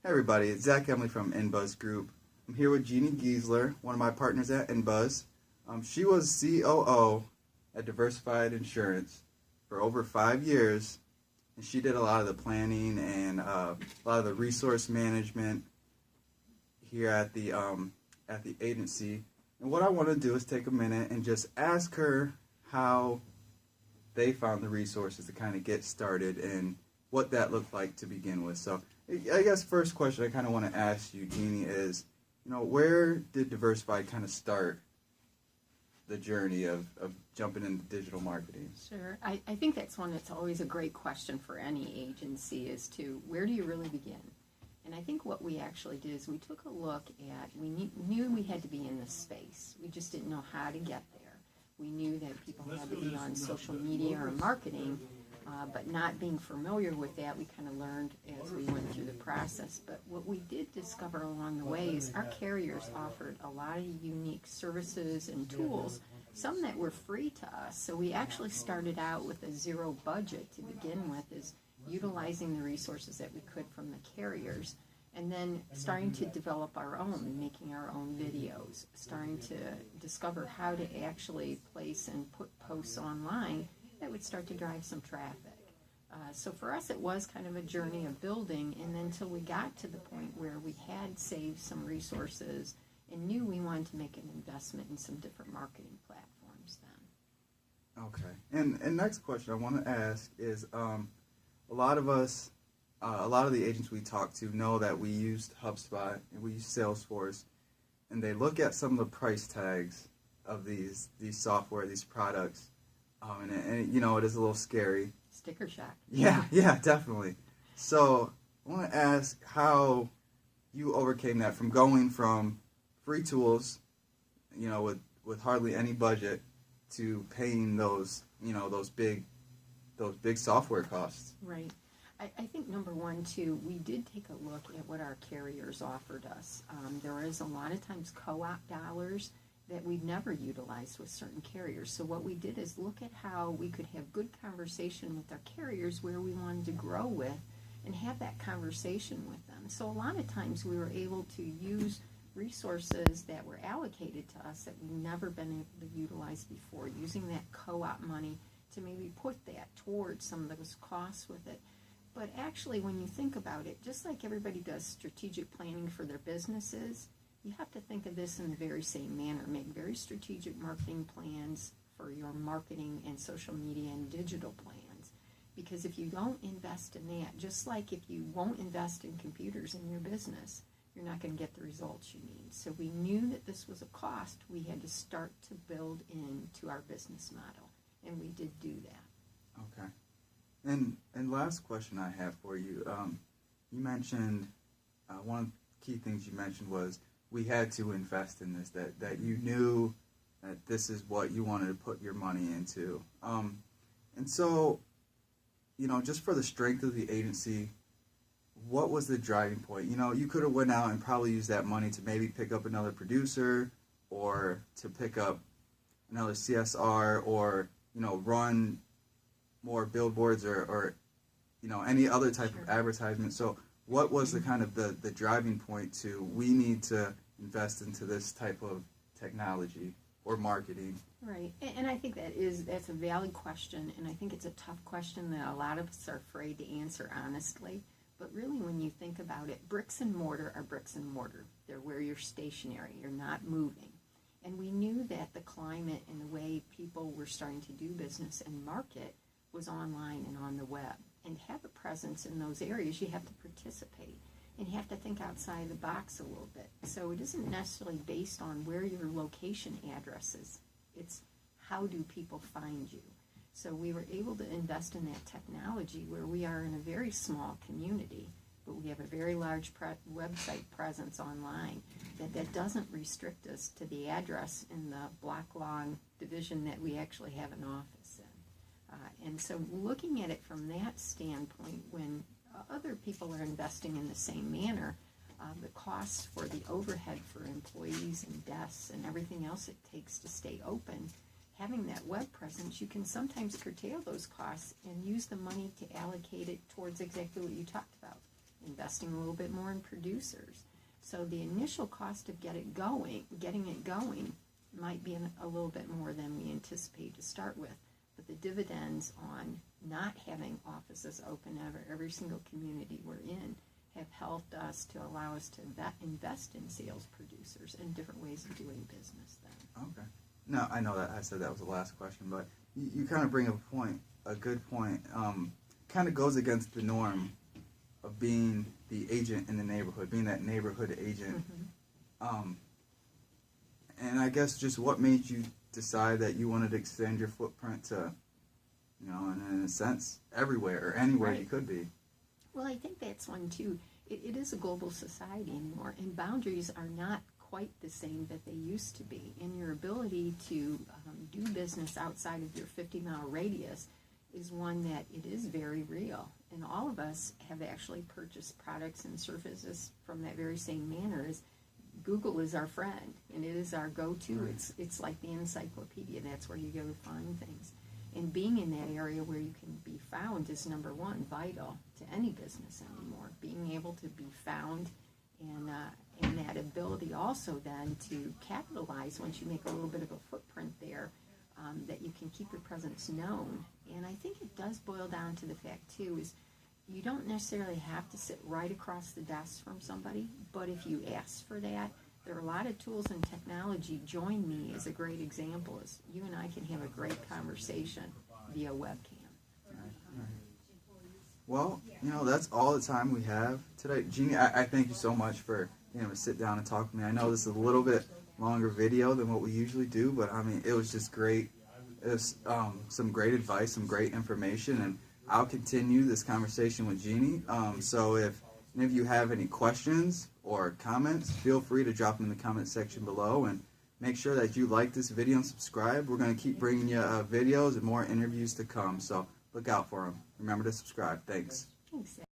Hey everybody, it's Zach Emily from InBuzz Group. I'm here with Jeanie Giesler, one of my partners at InBuzz. She was COO at Diversified Insurance for over 5 years, and she did a lot of the planning and a lot of the resource management here at the agency. And what I want to do is take a minute and just ask her how they found the resources to kind of get started and what that looked like to begin with. So I guess first question I kind of want to ask you, Jeanie, is, where did Diversified kind of start the journey of jumping into digital marketing? Sure. I think that's one that's always a great question for any agency is to where do you really begin? And I think what we actually did is we took a look at, we knew we had to be in this space. We just didn't know how to get there. We knew that people had to be on social media or marketing, but not being familiar with that, we kind of learned as we went through the process. But what we did discover along the way is our carriers offered a lot of unique services and tools, some that were free to us. So we actually started out with a zero budget to begin with, is utilizing the resources that we could from the carriers, and then starting to develop our own, making our own videos, starting to discover how to actually place and put posts online that would start to drive some traffic. So for us, it was kind of a journey of building, and then until we got to the point where we had saved some resources and knew we wanted to make an investment in some different marketing platforms then. Okay. And next question I want to ask is, a lot of the agents we talk to know that we used HubSpot and we use Salesforce, and they look at some of the price tags of these software, these products, and it is a little scary. Sticker shock. Yeah, definitely. So I want to ask how you overcame that from going from free tools, with hardly any budget, to paying those big software costs. Right. I think number one, too, we did take a look at what our carriers offered us. There is a lot of times co-op dollars that we've never utilized with certain carriers. So what we did is look at how we could have good conversation with our carriers where we wanted to grow with and have that conversation with them. So a lot of times we were able to use resources that were allocated to us that we've never been able to utilize before, using that co-op money to maybe put that towards some of those costs with it. But actually, when you think about it, just like everybody does strategic planning for their businesses, you have to think of this in the very same manner. Make very strategic marketing plans for your marketing and social media and digital plans. Because if you don't invest in that, just like if you won't invest in computers in your business, you're not going to get the results you need. So we knew that this was a cost we had to start to build into our business model, and we did do that. Okay. And last question I have for you, you mentioned, one of the key things you mentioned was we had to invest in this, that you knew that this is what you wanted to put your money into. And so, just for the strength of the agency, what was the driving point? You could have went out and probably used that money to maybe pick up another producer or to pick up another CSR or, run more billboards or any other type of advertisement. So what was the kind of the driving point to we need to invest into this type of technology or marketing? Right, and I think that's a valid question, and I think it's a tough question that a lot of us are afraid to answer honestly. But really, when you think about it, bricks and mortar are bricks and mortar. They're where you're stationary, you're not moving. And we knew that the climate and the way people were starting to do business and market was online and on the web. And to have a presence in those areas, you have to participate and you have to think outside the box a little bit. So it isn't necessarily based on where your location address is. It's how do people find you. So we were able to invest in that technology where we are in a very small community, but we have a very large website presence online that doesn't restrict us to the address in the block-long division that we actually have an office in. And so looking at it from that standpoint, when other people are investing in the same manner, the costs for the overhead for employees and desks and everything else it takes to stay open, having that web presence, you can sometimes curtail those costs and use the money to allocate it towards exactly what you talked about, investing a little bit more in producers. So the initial cost of getting it going might be a little bit more than we anticipate to start with. But the dividends on not having offices open every single community we're in have helped us to allow us to invest in sales producers and different ways of doing business then. Okay. No, I know that I said that was the last question, but you kind of bring up a good point. Kind of goes against the norm of being the agent in the neighborhood, being that neighborhood agent. Mm-hmm. And I guess just what made you decide that you wanted to extend your footprint to, in a sense, everywhere or anywhere you could be? Well, I think that's one too. It is a global society anymore, and boundaries are not quite the same that they used to be. And your ability to do business outside of your 50-mile radius is one that it is very real. And all of us have actually purchased products and services from that very same manner. As Google is our friend, and it is our go-to. Right. It's like the encyclopedia. That's where you go to find things. And being in that area where you can be found is, number one, vital to any business anymore. Being able to be found and that ability also then to capitalize once you make a little bit of a footprint there, that you can keep your presence known. And I think it does boil down to the fact, too, is you don't necessarily have to sit right across the desk from somebody, but if you ask for that, there are a lot of tools and technology. Join Me is a great example. Is you and I can have a great conversation via webcam. Well, that's all the time we have today. Jeanie, I thank you so much for to sit down and talk to me. I know this is a little bit longer video than what we usually do, but I mean, it was just great. It was some great advice, some great information, and I'll continue this conversation with Jeanie. So if any of you have any questions or comments, feel free to drop them in the comment section below, and make sure that you like this video and subscribe. We're going to keep bringing you videos and more interviews to come, so look out for them. Remember to subscribe. Thanks. Thanks.